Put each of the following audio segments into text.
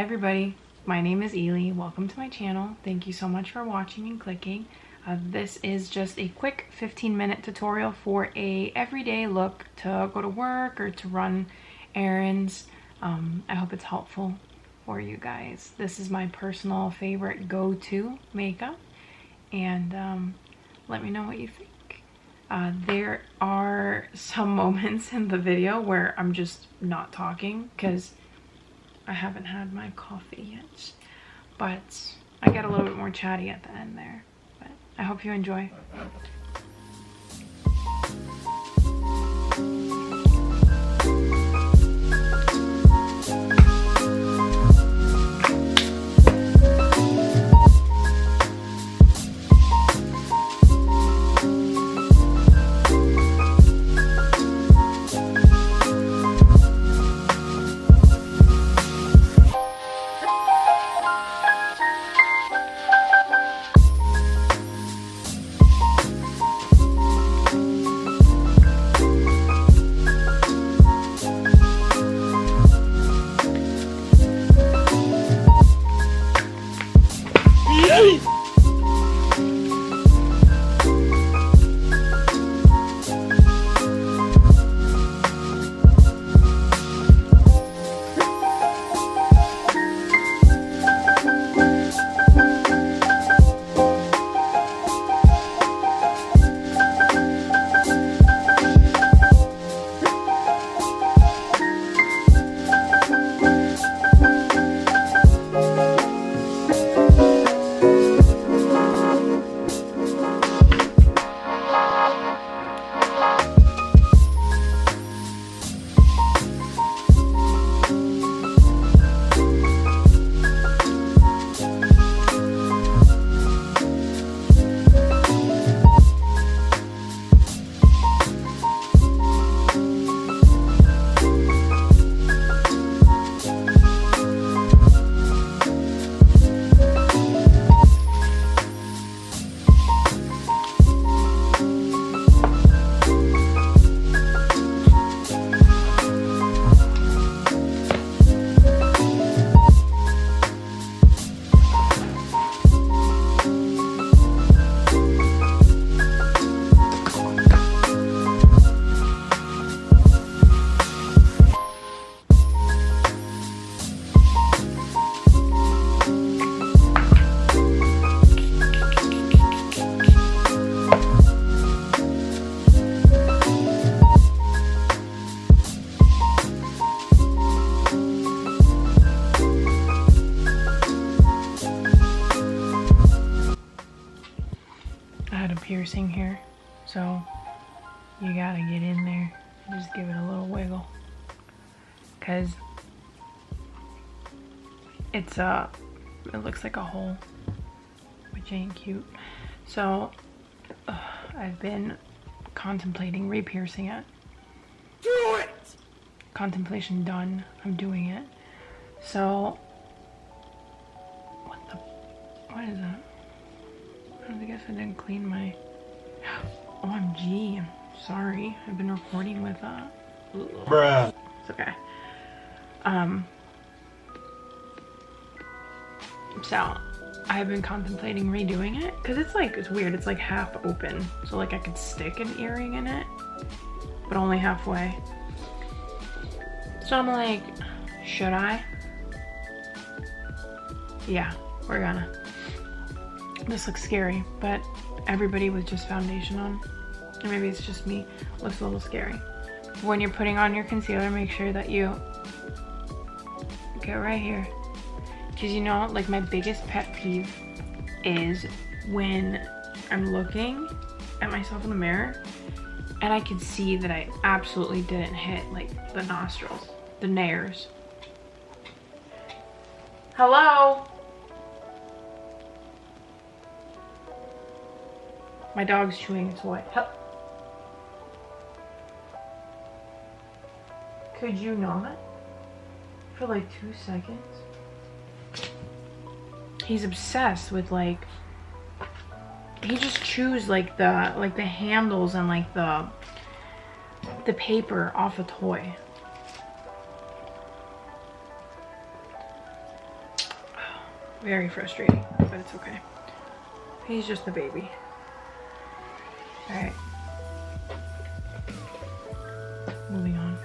everybody, my name is Ely. Welcome to my channel. Thank you so much for watching and clicking. This is just a quick 15-minute tutorial for a everyday look to go to work or to run errands. I hope it's helpful for you guys. This is my personal favorite go-to makeup, and let me know what you think. There are some moments in the video where I'm just not talking because I haven't had my coffee yet, but I get a little bit more chatty at the end there. But I hope you enjoy. Piercing here, so you gotta get in there and just give it a little wiggle, because it's it looks like a hole, which ain't cute. So I've been contemplating re-piercing it. Do it! Contemplation done. I'm doing it. So what is that? I guess I didn't clean my OMG, I'm sorry. I've been recording with bruh. It's okay. So I've been contemplating redoing it because it's weird. It's like half open, so like I could stick an earring in it, but only halfway. So I'm like, should I? Yeah, we're gonna. This looks scary, but everybody with just foundation on, or maybe it's just me, looks a little scary. When you're putting on your concealer, make sure that you get right here, because you know, like, my biggest pet peeve is when I'm looking at myself in the mirror and I can see that I absolutely didn't hit like the nostrils, the nares. Hello? My dog's chewing a toy. Could you not? For like 2 seconds? He's obsessed with like, he just chews like the handles and like the paper off a toy. Very frustrating, but it's okay. He's just a baby. All right. Moving on.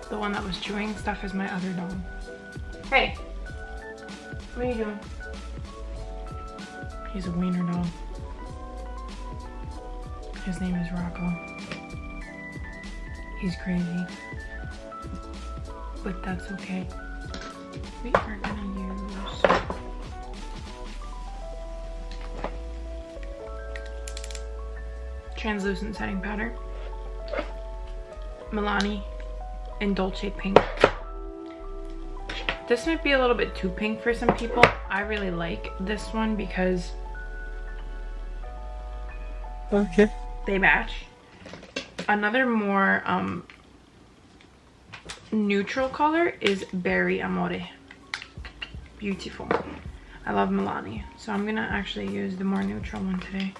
The one that was chewing stuff is my other dog. Hey, what are you doing? He's a wiener dog. His name is Rocco. He's crazy, but that's okay. We are gonna use translucent setting powder, Milani in Dolce Pink. This might be a little bit too pink for some people. I really like this one because they match. Another more neutral color is Berry Amore. Beautiful. I love Milani, so I'm gonna actually use the more neutral one today.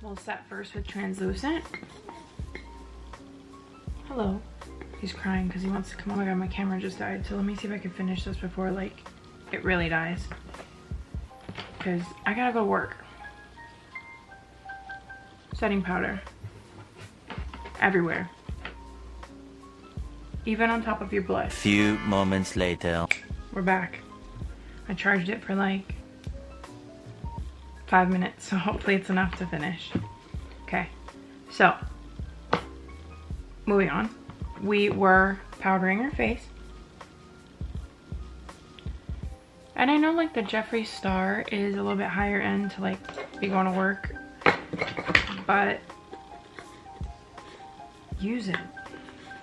We'll set first with translucent. Hello. He's crying because he wants to come. Oh my god, my camera just died. So let me see if I can finish this before like it really dies. Because I gotta go to work. Setting powder. Everywhere. Even on top of your blush. Few moments later. We're back. I charged it for like 5 minutes, so hopefully it's enough to finish. Okay, so moving on. We were powdering her face. And I know like the Jeffree Star is a little bit higher end to like be going to work, but use it.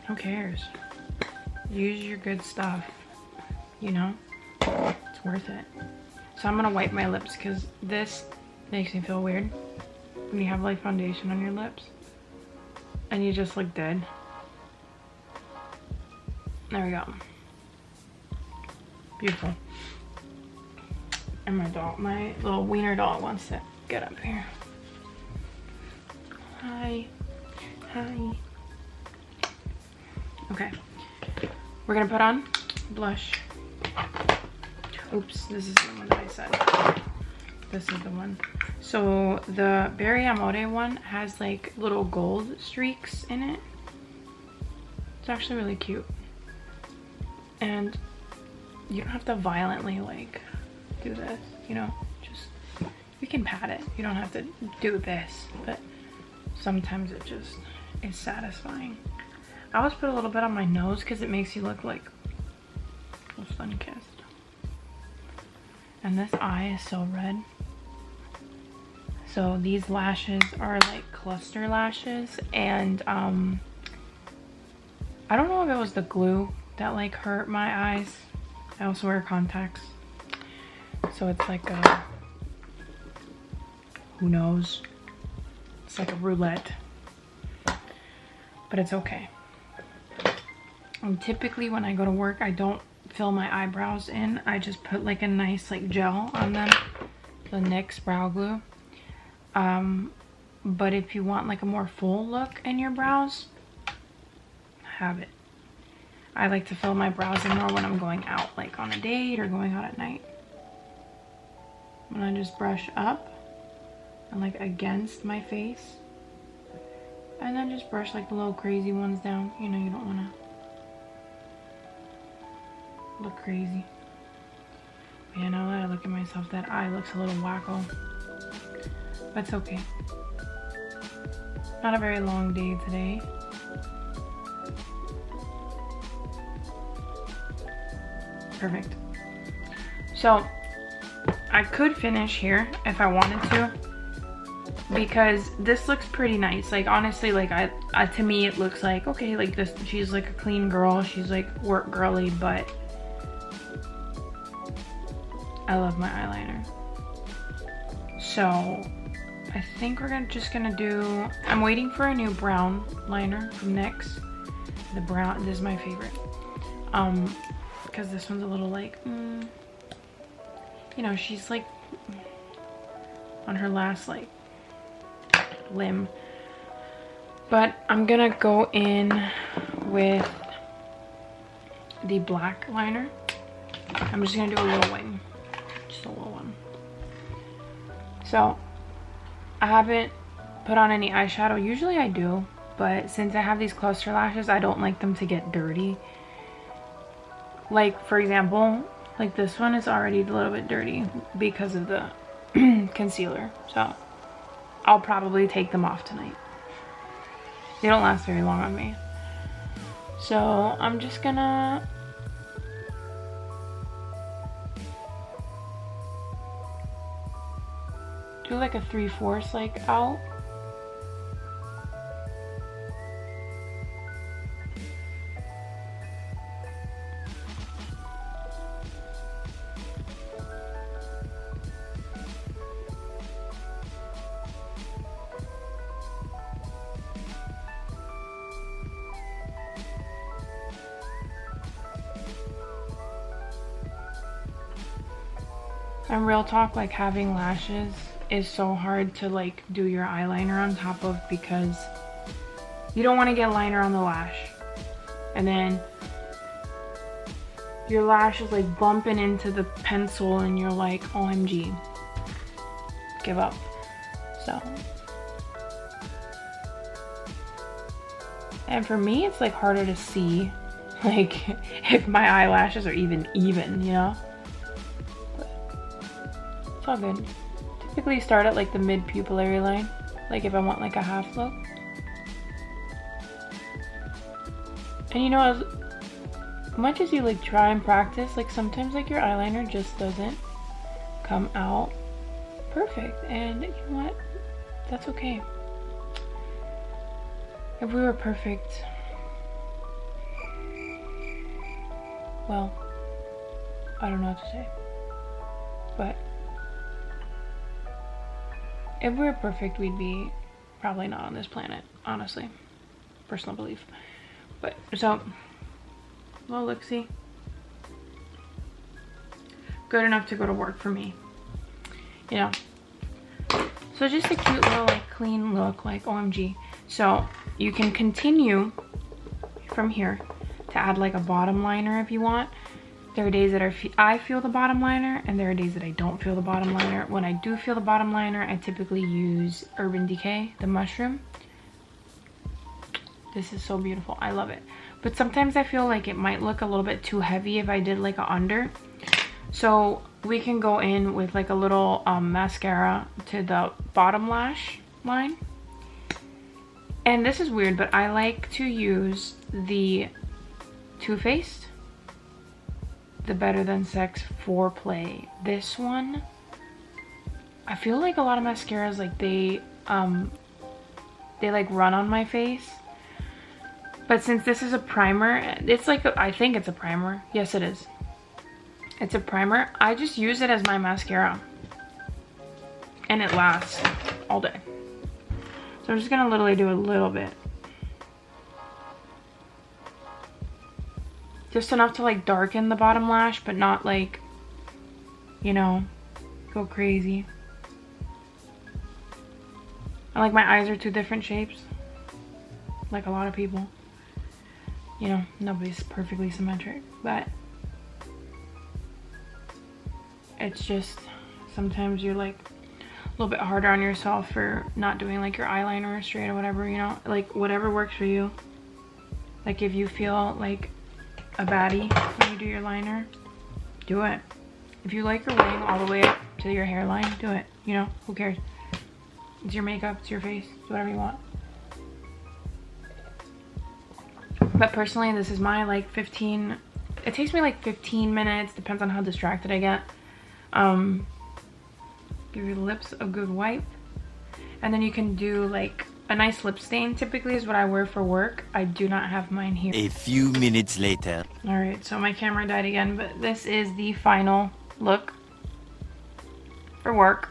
Who cares? Use your good stuff, you know? It's worth it. So I'm gonna wipe my lips because this makes me feel weird when you have like foundation on your lips and you just look dead. There we go. Beautiful. And my doll, my little wiener doll wants to get up here. Hi. Hi. Okay. We're gonna put on blush. Oops, this is the one that I said. This is the one. So the Berry Amore one has like little gold streaks in it. It's actually really cute. And you don't have to violently like do this, you know, just, you can pat it. You don't have to do this, but sometimes it just is satisfying. I always put a little bit on my nose because it makes you look like sun-kissed. And this eye is so red. So these lashes are like cluster lashes, and I don't know if it was the glue that like hurt my eyes. I also wear contacts, so it's like a, who knows, it's like a roulette, but it's okay. And typically when I go to work, I don't fill my eyebrows in. I just put like a nice like gel on them, the NYX brow glue. But if you want like a more full look in your brows, have it. I like to fill my brows in more when I'm going out, like on a date or going out at night. I'm gonna just brush up and like against my face, and then just brush like the little crazy ones down. You know, you don't want to look crazy. Yeah, now that I look at myself, that eye looks a little wacko. But it's okay. Not a very long day today. Perfect. So I could finish here if I wanted to, because this looks pretty nice. Like honestly, like I to me it looks like, okay, like this, she's like a clean girl, she's like work girly, but I love my eyeliner. So I think we're just gonna do, I'm waiting for a new brown liner from NYX. The brown, this is my favorite. Because this one's a little like, you know, she's like on her last like limb. But I'm gonna go in with the black liner. I'm just gonna do a little wing, just a little one. So I haven't put on any eyeshadow. Usually I do, but since I have these cluster lashes, I don't like them to get dirty. Like for example, like this one is already a little bit dirty because of the concealer. So I'll probably take them off tonight. They don't last very long on me. So I'm just gonna do like a 3/4 like out. And real talk, like having lashes is so hard to like do your eyeliner on top of, because you don't want to get liner on the lash and then your lash is like bumping into the pencil and you're like, OMG, give up. So, and for me it's like harder to see like if my eyelashes are even, you know. It's all good. Typically start at like the mid pupillary line, like if I want like a half look. And you know, as much as you like try and practice, like sometimes like your eyeliner just doesn't come out perfect, and you know what, that's okay. If we were perfect, well, I don't know what to say, but if we were perfect, we'd be probably not on this planet, honestly. Personal belief. But, so, well, look, see. Good enough to go to work for me. You know. So just a cute little, like, clean look, like, OMG. So, you can continue from here to add, like, a bottom liner if you want. There are days that I feel the bottom liner, and there are days that I don't feel the bottom liner. When I do feel the bottom liner, I typically use Urban Decay, the mushroom. This is so beautiful. I love it. But sometimes I feel like it might look a little bit too heavy if I did like a under. So we can go in with like a little mascara to the bottom lash line. And this is weird, but I like to use the Too Faced, the Better Than Sex Foreplay. This one, I feel like a lot of mascaras, like they like run on my face. But since this is a primer, it's like, I think it's a primer. Yes, it is. It's a primer. I just use it as my mascara. And it lasts all day. So I'm just gonna literally do a little bit. Just enough to like darken the bottom lash, but not like, you know, go crazy. I like my eyes are two different shapes. Like a lot of people. You know, nobody's perfectly symmetric, but it's just sometimes you're like a little bit harder on yourself for not doing like your eyeliner straight or whatever, you know, like whatever works for you. Like if you feel like a baddie when you do your liner, do it. If you like your wing all the way up to your hairline, do it. You know, who cares? It's your makeup, it's your face, do whatever you want. But personally, this is my like 15, it takes me like 15 minutes, depends on how distracted I get. Give your lips a good wipe. And then you can do like a nice lip stain, typically is what I wear for work. I do not have mine here. A few minutes later. All right, so my camera died again, but this is the final look for work.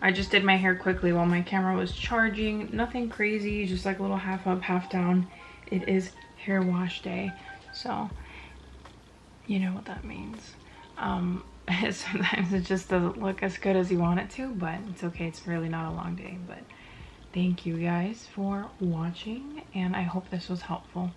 I just did my hair quickly while my camera was charging. Nothing crazy, just like a little half up, half down. It is hair wash day, so you know what that means. Sometimes it just doesn't look as good as you want it to, but it's okay. It's really not a long day. But thank you guys for watching, and I hope this was helpful.